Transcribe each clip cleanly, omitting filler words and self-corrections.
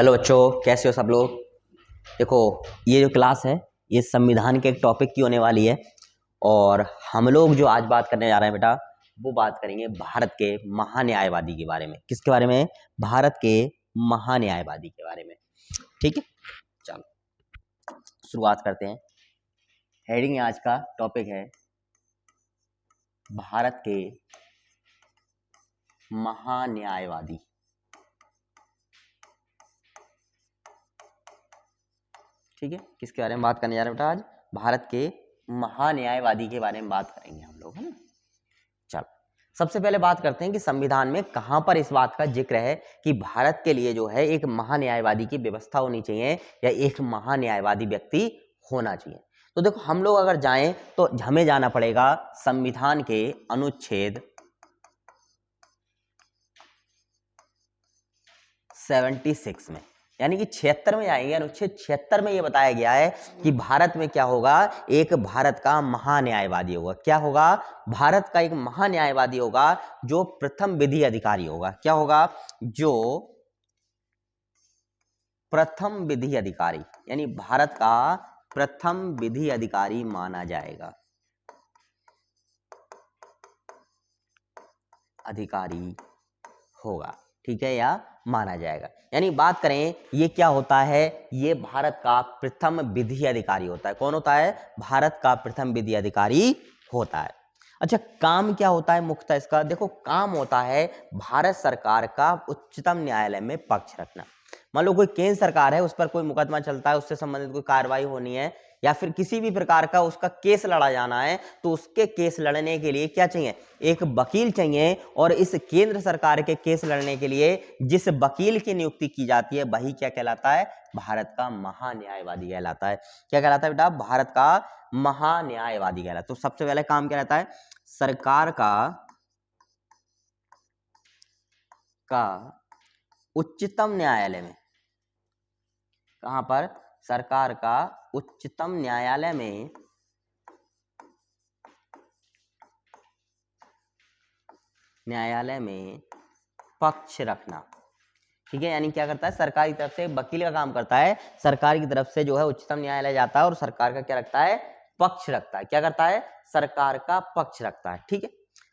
Hello बच्चों, कैसे हो सब लोग। देखो, ये जो क्लास है ये संविधान के एक टॉपिक की होने वाली है और हम लोग जो आज बात करने जा रहे हैं बेटा, वो बात करेंगे भारत के महान्यायवादी के बारे में। किसके बारे में? भारत के महान्यायवादी के बारे में। ठीक है, चलो शुरुआत करते हैं। हेडिंग आज का टॉपिक है भारत के महान्यायवादी। ठीक है, किसके बारे में बात करने जा रहे हैं बेटा? आज भारत के महान्यायवादी के बारे में बात करेंगे हम लोग, है ना। चलो, सबसे पहले बात करते हैं कि संविधान में कहां पर इस बात का जिक्र है कि भारत के लिए जो है एक महान्यायवादी की व्यवस्था होनी चाहिए या एक महान्यायवादी व्यक्ति होना चाहिए। तो देखो, हम लोग अगर जाएं तो हमें जाना पड़ेगा संविधान के अनुच्छेद 76 में, यानी कि 76 में जाएंगे। अनुच्छेद 76 में यह बताया गया है कि भारत में क्या होगा, एक भारत का महान्यायवादी होगा। क्या होगा? भारत का एक महान्यायवादी होगा जो प्रथम विधि अधिकारी होगा। क्या होगा? जो प्रथम विधि अधिकारी, यानी भारत का प्रथम विधि अधिकारी माना जाएगा, अधिकारी होगा। ठीक है, या माना जाएगा। यानी बात करें, ये क्या होता है? ये भारत का प्रथम विधि अधिकारी होता है। कौन होता है? भारत का प्रथम विधि अधिकारी होता है। अच्छा, काम क्या होता है मुख्यतः इसका? देखो, काम होता है भारत सरकार का उच्चतम न्यायालय में पक्ष रखना। मान लो कोई केंद्र सरकार है, उस पर कोई मुकदमा चलता है, उससे संबंधित कोई कार्रवाई होनी है या फिर किसी भी प्रकार का उसका केस लड़ा जाना है, तो उसके केस लड़ने के लिए क्या चाहिए? एक वकील चाहिए। और इस केंद्र सरकार के केस लड़ने के लिए जिस वकील की नियुक्ति की जाती है वही क्या कहलाता है? भारत का महान्यायवादी कहलाता है। क्या कहलाता है बेटा? भारत का महान्यायवादी कहलाता है। तो सबसे पहले काम क्या रहता है? सरकार का उच्चतम न्यायालय में, कहां पर? सरकार का उच्चतम न्यायालय में पक्ष रखना। ठीक है, यानी क्या करता है? सरकार की तरफ से वकील का काम करता है, सरकार की तरफ से जो है उच्चतम न्यायालय जाता है और सरकार का क्या रखता है? पक्ष रखता है। क्या करता है? सरकार का पक्ष रखता है। ठीक है,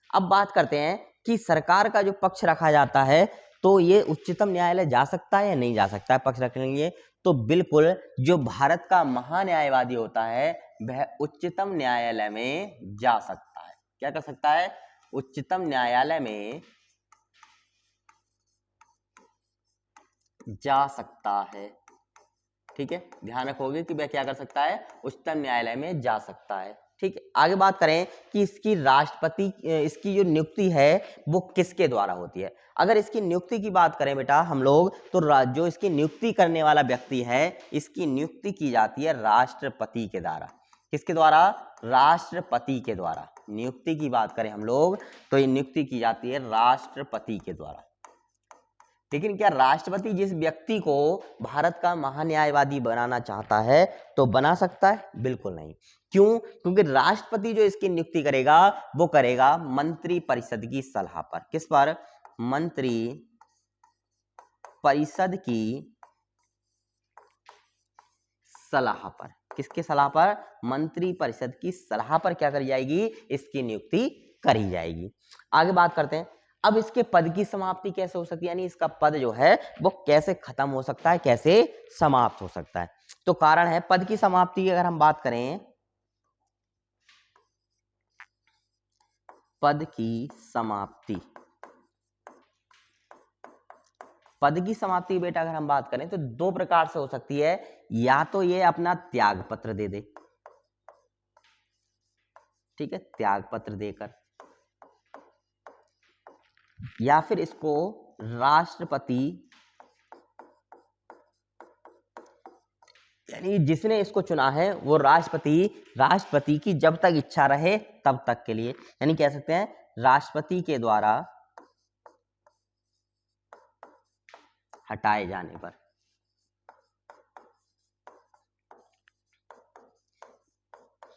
अब बात करते हैं कि सरकार का जो पक्ष रखा जाता है तो ये उच्चतम न्यायालय जा सकता है या नहीं जा सकता है पक्ष रखने के लिए? तो बिल्कुल, जो भारत का महान्यायवादी होता है वह उच्चतम न्यायालय में जा सकता है। क्या कर सकता है? उच्चतम न्यायालय में जा सकता है। ठीक है, ध्यान रखोगे कि वह क्या कर सकता है? उच्चतम न्यायालय में जा सकता है। ठीक है, आगे बात करें कि इसकी इसकी जो नियुक्ति है वो किसके द्वारा होती है। अगर इसकी नियुक्ति की बात करें बेटा हम लोग, तो जो इसकी नियुक्ति करने वाला व्यक्ति है, इसकी नियुक्ति की जाती है राष्ट्रपति के द्वारा। किसके द्वारा? राष्ट्रपति के द्वारा। नियुक्ति की बात करें हम लोग तो ये नियुक्ति की जाती है राष्ट्रपति के द्वारा। लेकिन क्या राष्ट्रपति जिस व्यक्ति को भारत का महान्यायवादी बनाना चाहता है तो बना सकता है? बिल्कुल नहीं। क्यों? क्योंकि राष्ट्रपति जो इसकी नियुक्ति करेगा वो करेगा मंत्री परिषद की सलाह पर। किस पर? मंत्री परिषद की सलाह पर। किसकी सलाह पर? मंत्री परिषद की सलाह पर क्या करी जाएगी? इसकी नियुक्ति करी जाएगी। आगे बात करते हैं, अब इसके पद की समाप्ति कैसे हो सकती है, यानी इसका पद जो है वो कैसे खत्म हो सकता है, कैसे समाप्त हो सकता है। तो कारण है पद की समाप्ति की, अगर हम बात करें पद की समाप्ति, पद की समाप्ति बेटा अगर हम बात करें तो दो प्रकार से हो सकती है। या तो ये अपना त्याग पत्र दे दे, ठीक है, त्याग पत्र देकर, या फिर इसको राष्ट्रपति, यानी जिसने इसको चुना है वो राष्ट्रपति की जब तक इच्छा रहे तब तक के लिए, यानी कह सकते हैं राष्ट्रपति के द्वारा हटाए जाने पर।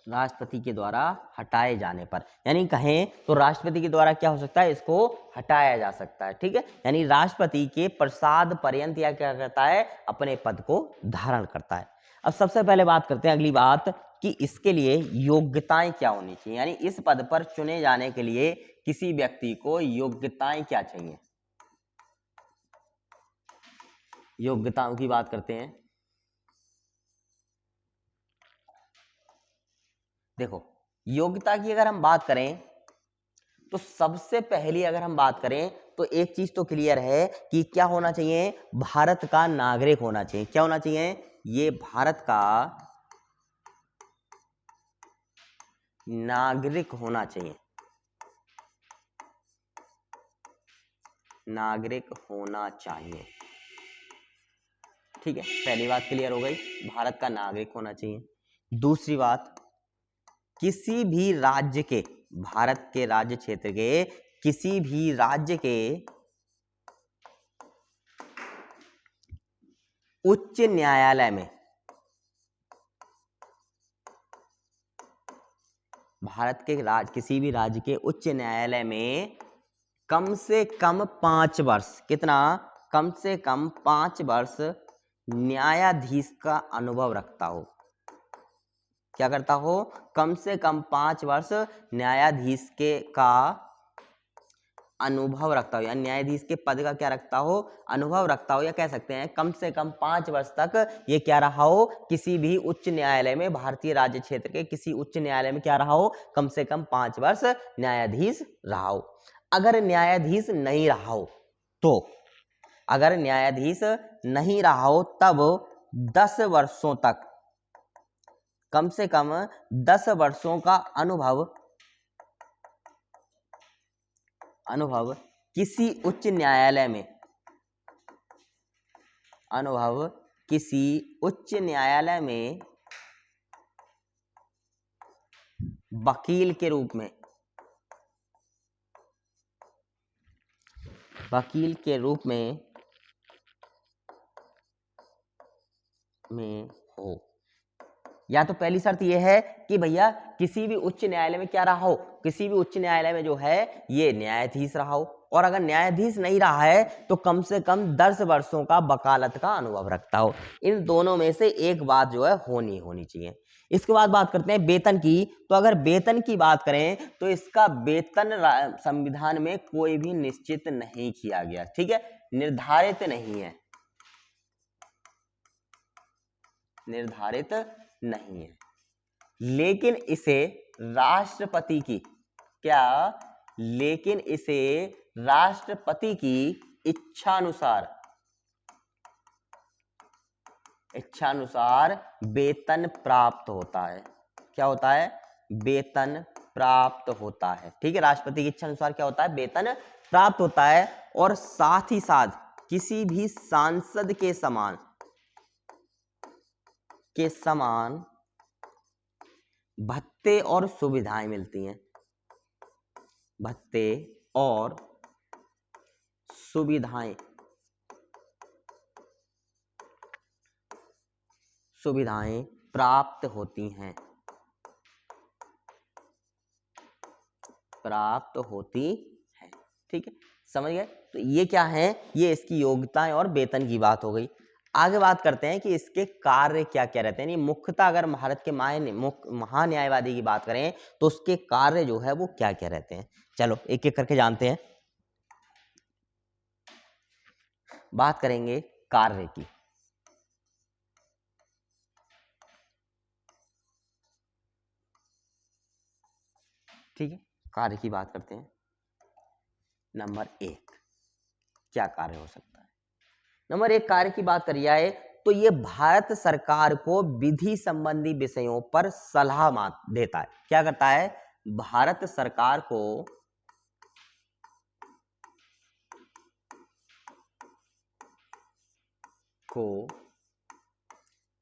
राष्ट्रपति के द्वारा हटाए जाने पर, यानी कहें तो राष्ट्रपति के द्वारा क्या हो सकता है, इसको हटाया जा सकता है। ठीक है, यानी राष्ट्रपति के प्रसाद पर्यंत या क्या करता है, अपने पद को धारण करता है। अब सबसे पहले बात करते हैं अगली बात कि इसके लिए योग्यताएं क्या होनी चाहिए, यानी इस पद पर चुने जाने के लिए किसी व्यक्ति को योग्यताएं क्या चाहिए। योग्यताओं की बात करते हैं। देखो, योग्यता की अगर हम बात करें तो सबसे पहली अगर हम बात करें तो एक चीज तो क्लियर है कि क्या होना चाहिए, भारत का नागरिक होना चाहिए। क्या होना चाहिए, ये भारत का नागरिक होना चाहिए, नागरिक होना चाहिए। ठीक है, पहली बात क्लियर हो गई, भारत का नागरिक होना चाहिए। दूसरी बात, किसी भी राज्य के, भारत के राज्य क्षेत्र के किसी भी राज्य के उच्च न्यायालय में, भारत के किसी भी राज्य के उच्च न्यायालय में कम से कम 5 वर्ष, कितना, कम से कम 5 वर्ष न्यायाधीश का अनुभव रखता हो। क्या करता हो, कम से कम 5 वर्ष न्यायाधीश के का अनुभव रखता हो, यानी न्यायाधीश के पद का क्या रखता हो, अनुभव रखता हो, या कह सकते हैं कम से कम 5 वर्ष तक ये क्या रहा हो, किसी भी उच्च न्यायालय में, भारतीय राज्य क्षेत्र के किसी उच्च न्यायालय में क्या रहा हो, कम से कम 5 वर्ष न्यायाधीश रहा हो। अगर न्यायाधीश नहीं रहा हो तो, अगर न्यायाधीश नहीं रहा हो तब 10 वर्षों तक, कम से कम 10 वर्षों का अनुभव किसी उच्च न्यायालय में, अनुभव किसी उच्च न्यायालय में वकील के रूप में, वकील के रूप में हो। या तो पहली शर्त यह है कि भैया किसी भी उच्च न्यायालय में क्या रहा हो, किसी भी उच्च न्यायालय में जो है ये न्यायाधीश रहा हो, और अगर न्यायाधीश नहीं रहा है तो कम से कम 10 वर्षों का वकालत का अनुभव रखता हो। इन दोनों में से एक बात जो है होनी चाहिए। इसके बाद बात करते हैं वेतन की। तो अगर वेतन की बात करें तो इसका वेतन संविधान में कोई भी निश्चित नहीं किया गया। ठीक है, निर्धारित नहीं है, निर्धारित नहीं है, लेकिन इसे राष्ट्रपति की, क्या, लेकिन इसे राष्ट्रपति की इच्छानुसार वेतन प्राप्त होता है। क्या होता है, वेतन प्राप्त होता है। ठीक है, राष्ट्रपति की इच्छा अनुसार क्या होता है, वेतन प्राप्त होता है। और साथ ही साथ किसी भी सांसद के समान भत्ते और सुविधाएं मिलती हैं, भत्ते और सुविधाएं प्राप्त होती हैं, ठीक है, समझ गए। तो ये क्या है, ये इसकी योग्यताएं और वेतन की बात हो गई। आगे बात करते हैं कि इसके कार्य क्या क्या रहते हैं। मुख्यतः अगर भारत के महान्यायवादी की बात करें तो उसके कार्य जो है वो क्या क्या रहते हैं, चलो एक एक करके जानते हैं। बात करेंगे कार्य की। ठीक है, कार्य की बात करते हैं। नंबर 1 क्या कार्य हो सकता है, नंबर 1 कार्य की बात करी जाए तो ये भारत सरकार को विधि संबंधी विषयों पर सलाह देता है। क्या करता है, भारत सरकार को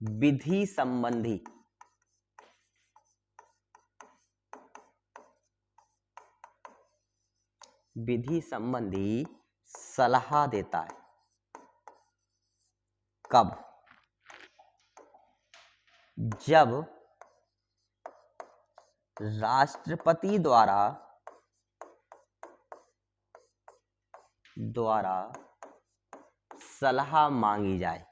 विधि संबंधी सलाह देता है। कब, जब राष्ट्रपति द्वारा सलाह मांगी जाए,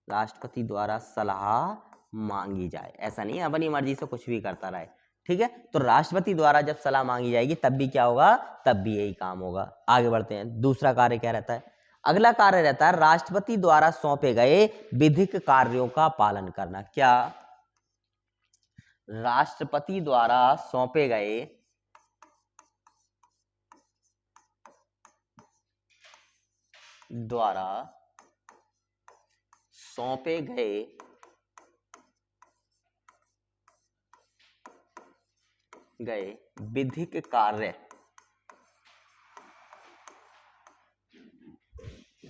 राष्ट्रपति द्वारा सलाह मांगी जाए। ऐसा नहीं है अपनी मर्जी से कुछ भी करता रहे, ठीक है। तो राष्ट्रपति द्वारा जब सलाह मांगी जाएगी तब भी क्या होगा, तब भी यही काम होगा। आगे बढ़ते हैं, दूसरा कार्य क्या रहता है। अगला कार्य रहता है राष्ट्रपति द्वारा सौंपे गए विधिक कार्यों का पालन करना। क्या, राष्ट्रपति द्वारा सौंपे गए विधिक कार्य,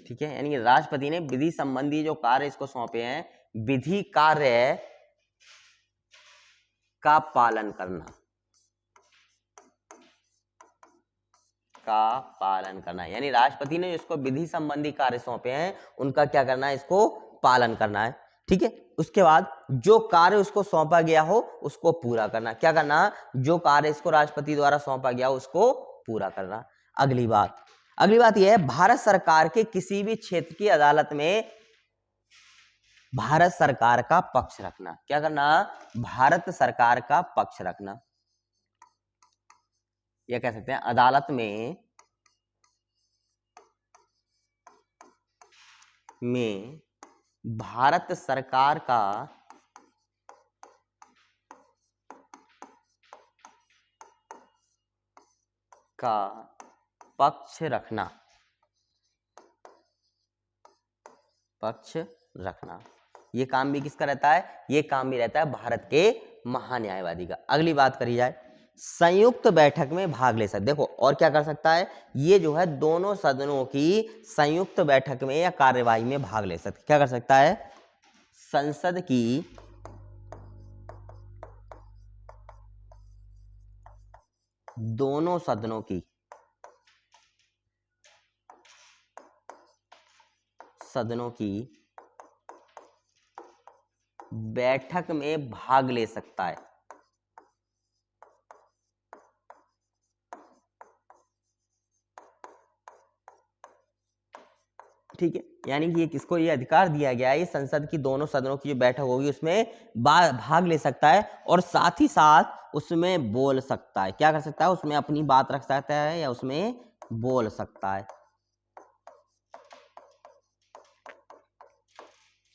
ठीक है। यानी राष्ट्रपति ने विधि संबंधी जो कार्य इसको सौंपे हैं, विधि कार्य का पालन करना, यानी राष्ट्रपति ने इसको विधि संबंधी कार्य सौंपे हैं उनका क्या करना है, इसको पालन करना है, ठीक है। उसके बाद जो कार्य उसको सौंपा गया हो उसको पूरा करना। क्या करना, जो कार्य इसको राष्ट्रपति द्वारा सौंपा गया उसको पूरा करना। अगली बात यह है भारत सरकार के किसी भी क्षेत्र की अदालत में भारत सरकार का पक्ष रखना। क्या करना, भारत सरकार का पक्ष रखना। यह कह सकते हैं अदालत में भारत सरकार का पक्ष रखना। ये काम भी किसका रहता है, ये काम भी रहता है भारत के महान्यायवादी का। अगली बात करी जाए, संयुक्त बैठक में भाग ले सकते। देखो और क्या कर सकता है, ये जो है दोनों सदनों की संयुक्त बैठक में या कार्यवाही में भाग ले सकते। क्या कर सकता है, संसद की दोनों सदनों की बैठक में भाग ले सकता है। ठीक है, यानी कि ये किसको ये अधिकार दिया गया है, ये संसद की दोनों सदनों की जो बैठक होगी उसमें भाग ले सकता है और साथ ही साथ उसमें बोल सकता है। क्या कर सकता है, उसमें अपनी बात रख सकता है या उसमें बोल सकता है।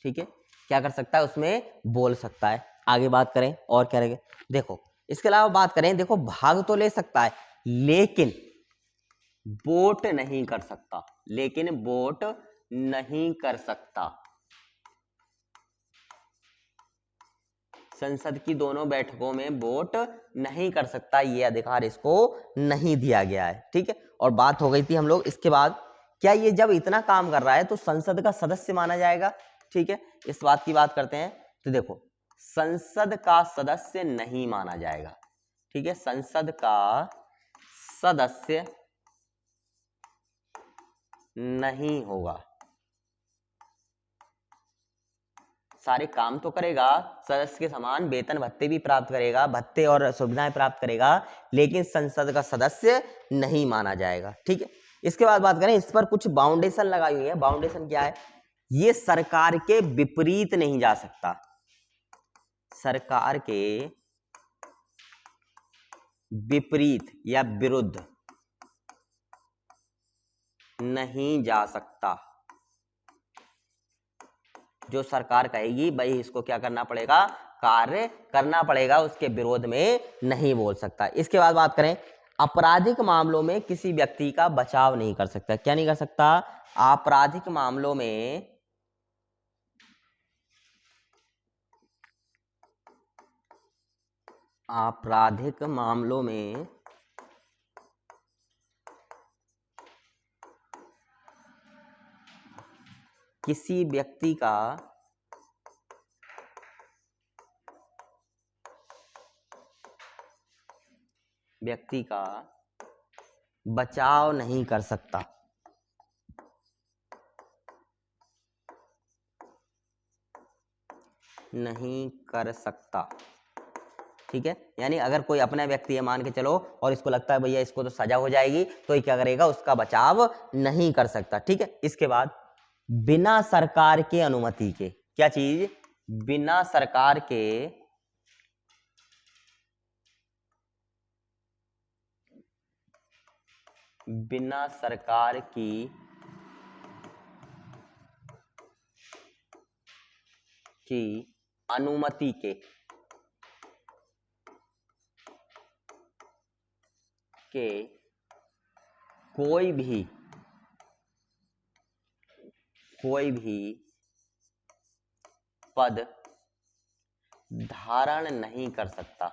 ठीक है, क्या कर सकता है, उसमें बोल सकता है। आगे बात करें और क्या रहेगा, देखो इसके अलावा बात करें, देखो भाग तो ले सकता है लेकिन वोट नहीं कर सकता, संसद की दोनों बैठकों में वोट नहीं कर सकता, ये अधिकार इसको नहीं दिया गया है। ठीक है, और बात हो गई थी हम लोग इसके बाद, क्या ये जब इतना काम कर रहा है तो संसद का सदस्य माना जाएगा। ठीक है, इस बात की बात करते हैं। तो देखो संसद का सदस्य नहीं माना जाएगा। ठीक है, संसद का सदस्य नहीं होगा, सारे काम तो करेगा, सदस्य के समान वेतन भत्ते भी प्राप्त करेगा, भत्ते और सुविधाएं प्राप्त करेगा, लेकिन संसद का सदस्य नहीं माना जाएगा। ठीक है, इसके बाद बात करें, इस पर कुछ बाउंडेशन लगाई हुई है। बाउंडेशन क्या है, ये सरकार के विपरीत नहीं जा सकता, सरकार के विपरीत या विरुद्ध नहीं जा सकता। जो सरकार कहेगी भाई इसको क्या करना पड़ेगा, कार्य करना पड़ेगा, उसके विरोध में नहीं बोल सकता। इसके बाद बात करें, आपराधिक मामलों में किसी व्यक्ति का बचाव नहीं कर सकता। क्या नहीं कर सकता, आपराधिक मामलों में किसी व्यक्ति का बचाव नहीं कर सकता। नहीं कर सकता। ठीक है, यानी अगर कोई अपना व्यक्ति है मान के चलो और इसको लगता है भैया इसको तो सजा हो जाएगी, तो ये क्या करेगा, उसका बचाव नहीं कर सकता। ठीक है, इसके बाद बिना सरकार के अनुमति के, क्या चीज, बिना सरकार के बिना सरकार की अनुमति के कोई भी पद धारण नहीं कर सकता,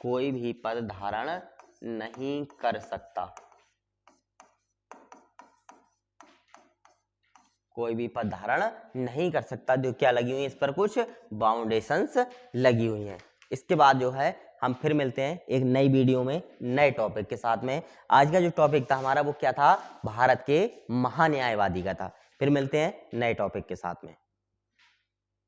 कोई भी पद धारण नहीं कर सकता, कोई भी पद धारण नहीं कर सकता। जो क्या लगी हुई है, इस पर कुछ बाउंडेशंस लगी हुई हैं। इसके बाद जो है हम फिर मिलते हैं एक नई वीडियो में नए टॉपिक के साथ में। आज का जो टॉपिक था हमारा वो क्या था, भारत के महान्यायवादी का था। फिर मिलते हैं नए टॉपिक के साथ में।